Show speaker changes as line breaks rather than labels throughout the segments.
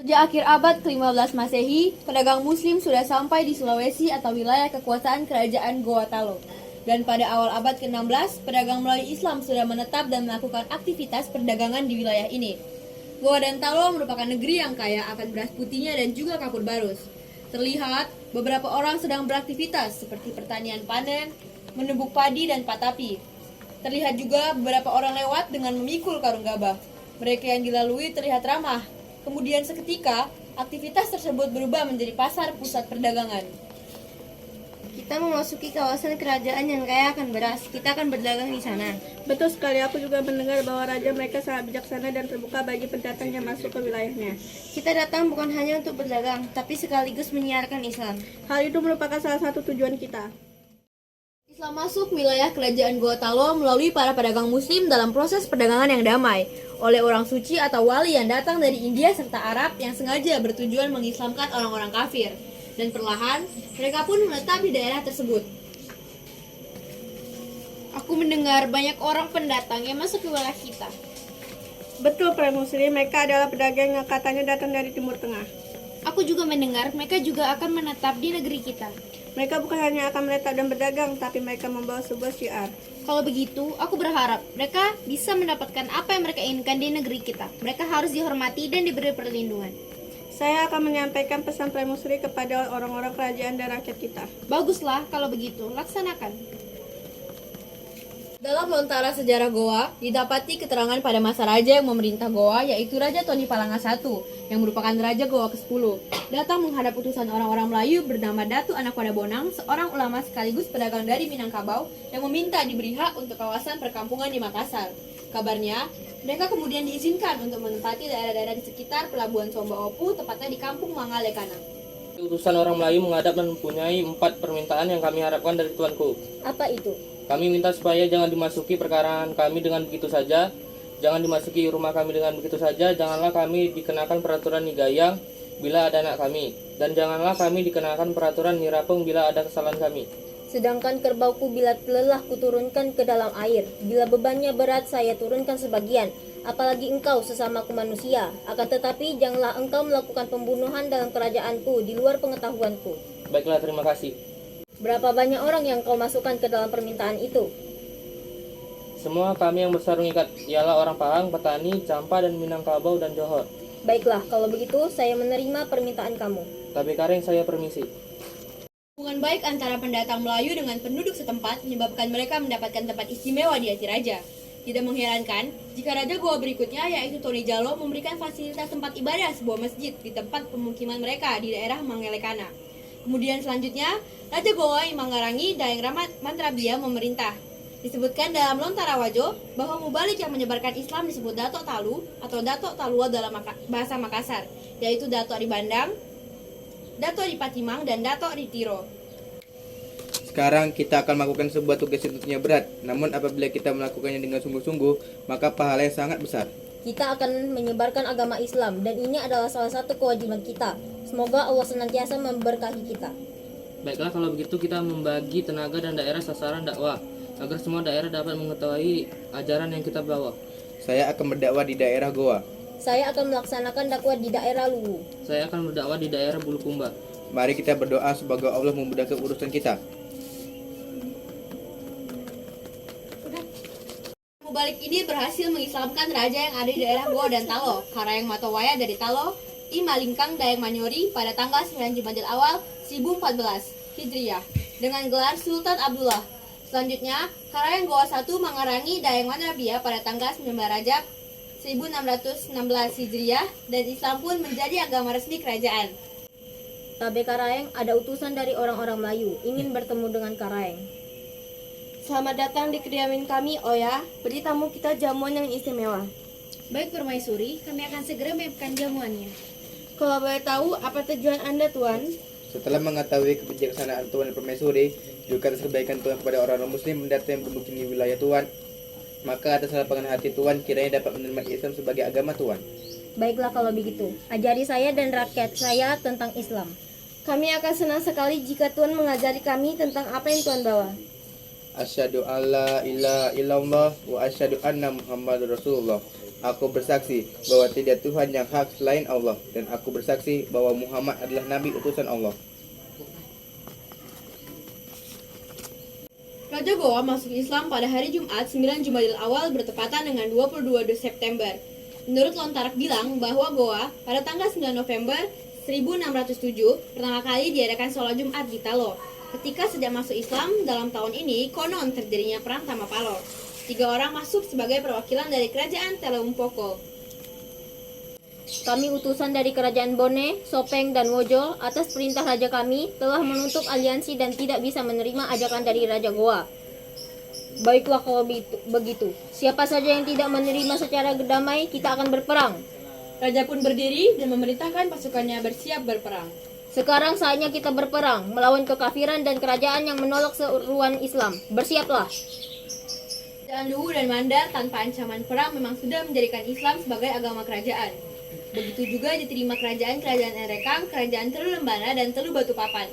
Sejak akhir abad ke-15 Masehi, pedagang Muslim sudah sampai di Sulawesi atau wilayah kekuasaan kerajaan Goa Talo. Dan pada awal abad ke-16, pedagang Melayu Islam sudah menetap dan melakukan aktivitas perdagangan di wilayah ini. Goa dan Talo merupakan negeri yang kaya akan beras putihnya dan juga kapur barus. Terlihat beberapa orang sedang beraktivitas seperti pertanian panen, menebuk padi dan patapi. Terlihat juga beberapa orang lewat dengan memikul karung gabah. Mereka yang dilalui terlihat ramah. Kemudian seketika, aktivitas tersebut berubah menjadi pasar pusat perdagangan.
Kita memasuki kawasan kerajaan yang kaya akan beras. Kita akan berdagang di sana.
Betul sekali, aku juga mendengar bahwa raja mereka sangat bijaksana dan terbuka bagi pendatang yang masuk ke wilayahnya.
Kita datang bukan hanya untuk berdagang, tapi sekaligus menyiarkan Islam.
Hal itu merupakan salah satu tujuan kita.
Islam masuk wilayah kerajaan Goa Talo melalui para pedagang Muslim dalam proses perdagangan yang damai oleh orang suci atau wali yang datang dari India serta Arab yang sengaja bertujuan mengislamkan orang-orang kafir. Dan perlahan, mereka pun menetap di daerah tersebut.
Aku mendengar banyak orang pendatang yang masuk ke wilayah kita.
Betul, para muslim, mereka adalah pedagang yang katanya datang dari Timur Tengah.
Aku juga mendengar mereka juga akan menetap di negeri kita.
Mereka bukan hanya akan menetap dan berdagang, tapi mereka membawa sebuah syiar.
Kalau begitu, aku berharap mereka bisa mendapatkan apa yang mereka inginkan di negeri kita. Mereka harus dihormati dan diberi perlindungan.
Saya akan menyampaikan pesan para muslim kepada orang-orang kerajaan dan rakyat kita.
Baguslah kalau begitu, laksanakan.
Dalam lontara sejarah Goa, didapati keterangan pada masa raja yang memerintah Goa, yaitu Raja Tony Palanga I, yang merupakan Raja Goa ke-10, datang menghadap utusan orang-orang Melayu bernama Datu Anak Wada Bonang, seorang ulama sekaligus pedagang dari Minangkabau, yang meminta diberi hak untuk kawasan perkampungan di Makassar. Kabarnya, mereka kemudian diizinkan untuk menempati daerah-daerah di sekitar Pelabuhan Somba Opu, tepatnya di Kampung Mangalekana.
Utusan orang Melayu menghadap dan mempunyai 4 permintaan yang kami harapkan dari tuanku.
Apa itu?
Kami minta supaya jangan dimasuki perkaraan kami dengan begitu saja, jangan dimasuki rumah kami dengan begitu saja, janganlah kami dikenakan peraturan nigayang bila ada anak kami, dan janganlah kami dikenakan peraturan nirapung bila ada kesalahan kami.
Sedangkan kerbauku bila lelah kuturunkan ke dalam air. Bila bebannya berat saya turunkan sebagian. Apalagi engkau sesamaku manusia. Akan tetapi janganlah engkau melakukan pembunuhan dalam kerajaanku di luar pengetahuanku.
Baiklah, terima kasih.
Berapa banyak orang yang kau masukkan ke dalam permintaan itu?
Semua kami yang bersarung ikat, ialah orang Pahang, Petani, Campa, dan Minangkabau, dan Johor.
Baiklah, kalau begitu saya menerima permintaan kamu.
Tapi Kareng, saya permisi.
Hubungan baik antara pendatang Melayu dengan penduduk setempat menyebabkan mereka mendapatkan tempat istimewa di hati raja. Tidak mengherankan jika raja Goa berikutnya, yaitu Tony Jalo, memberikan fasilitas tempat ibadah sebuah masjid di tempat pemukiman mereka di daerah Mangalekana. Kemudian selanjutnya, Raja Goa Mangarangi Daeng Ramat Mantrabia memerintah. Disebutkan dalam Lontara Wajo bahwa mubalik yang menyebarkan Islam disebut Dato' Talu atau Dato' Talua dalam bahasa Makassar, yaitu Dato' di Bandang, Dato' di Patimang, dan Dato' di Tiro.
Sekarang kita akan melakukan sebuah tugas yang tentunya berat, namun apabila kita melakukannya dengan sungguh-sungguh, maka pahalanya sangat besar.
Kita akan menyebarkan agama Islam dan ini adalah salah satu kewajiban kita. Semoga Allah senantiasa memberkahi kita.
Baiklah, kalau begitu kita membagi tenaga dan daerah sasaran dakwah, agar semua daerah dapat mengetahui ajaran yang kita bawa.
Saya akan berdakwah di daerah Goa.
Saya akan melaksanakan dakwah di daerah Luwu.
Saya akan berdakwah di daerah Bulukumba.
Mari kita berdoa semoga Allah memudahkan urusan kita.
Mubalik ini berhasil mengislamkan raja yang ada di daerah Goa dan Talo, Karayang Matowaya dari Talo, I Malingkang Daeng Manyori pada tanggal 9 Jumadil Awal 1014 Hijriah dengan gelar Sultan Abdullah. Selanjutnya, Karayang Goa I Mangarangi Daeng Mantrabia pada tanggal 19 Rajab 1616 Hijriah, dan Islam pun menjadi agama resmi kerajaan.
Tabe Karayeng, ada utusan dari orang-orang Melayu ingin bertemu dengan Karayeng.
Selamat datang di kediaman kami, Oya. Beri tamu kita jamuan yang istimewa.
Baik Permaisuri, kami akan segera menyiapkan jamuannya.
Kalau boleh tahu, apa tujuan Anda, Tuan?
Setelah mengetahui kebijaksanaan Tuan dan Permaisuri, juga atas kebaikan Tuan kepada orang-orang Muslim mendatang yang bermukim di wilayah Tuan, maka atas lapangan hati Tuan kiranya dapat menerima Islam sebagai agama Tuan.
Baiklah kalau begitu, ajari saya dan rakyat saya tentang Islam.
Kami akan senang sekali jika Tuan mengajari kami tentang apa yang Tuan bawa.
Asyhadu alla ilaha illallah wa asyhadu anna Muhammadar Rasulullah. Aku bersaksi bahwa tidak Tuhan yang hak selain Allah, dan aku bersaksi bahwa Muhammad adalah Nabi utusan Allah.
Raja Goa masuk Islam pada hari Jumat 9 Jumadil Awal bertepatan dengan 22 September. Menurut Lontarak bilang bahwa Goa pada tanggal 9 November 1607 pertama kali diadakan sholat Jumat di Talo. Ketika sejak masuk Islam dalam tahun ini konon terjadinya perang Tamapalo. 3 orang masuk sebagai perwakilan dari kerajaan Teleumpoko.
Kami utusan dari kerajaan Bone, Sopeng, dan Wojol atas perintah raja kami telah menutup aliansi dan tidak bisa menerima ajakan dari Raja Goa. Baiklah kalau begitu. Siapa saja yang tidak menerima secara damai, kita akan berperang.
Raja pun berdiri dan memerintahkan pasukannya bersiap berperang.
Sekarang saatnya kita berperang, melawan kekafiran dan kerajaan yang menolak seruan Islam. Bersiaplah.
Kerajaan Luwu dan Mandar tanpa ancaman perang memang sudah menjadikan Islam sebagai agama kerajaan. Begitu juga diterima kerajaan-kerajaan Erekang, kerajaan Telu Lembana, dan Telu Batu Papan.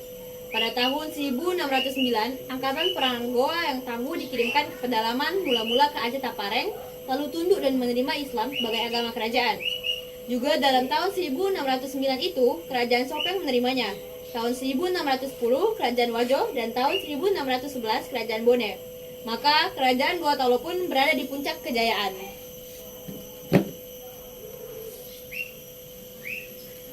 Pada tahun 1609, angkatan perang Goa yang tangguh dikirimkan ke pedalaman mula-mula ke Aceh Tapareng, lalu tunduk dan menerima Islam sebagai agama kerajaan. Juga dalam tahun 1609 itu, kerajaan Sopeng menerimanya. Tahun 1610, kerajaan Wajo, dan tahun 1611, kerajaan Bone. Maka kerajaan Goa Talo pun berada di puncak kejayaan.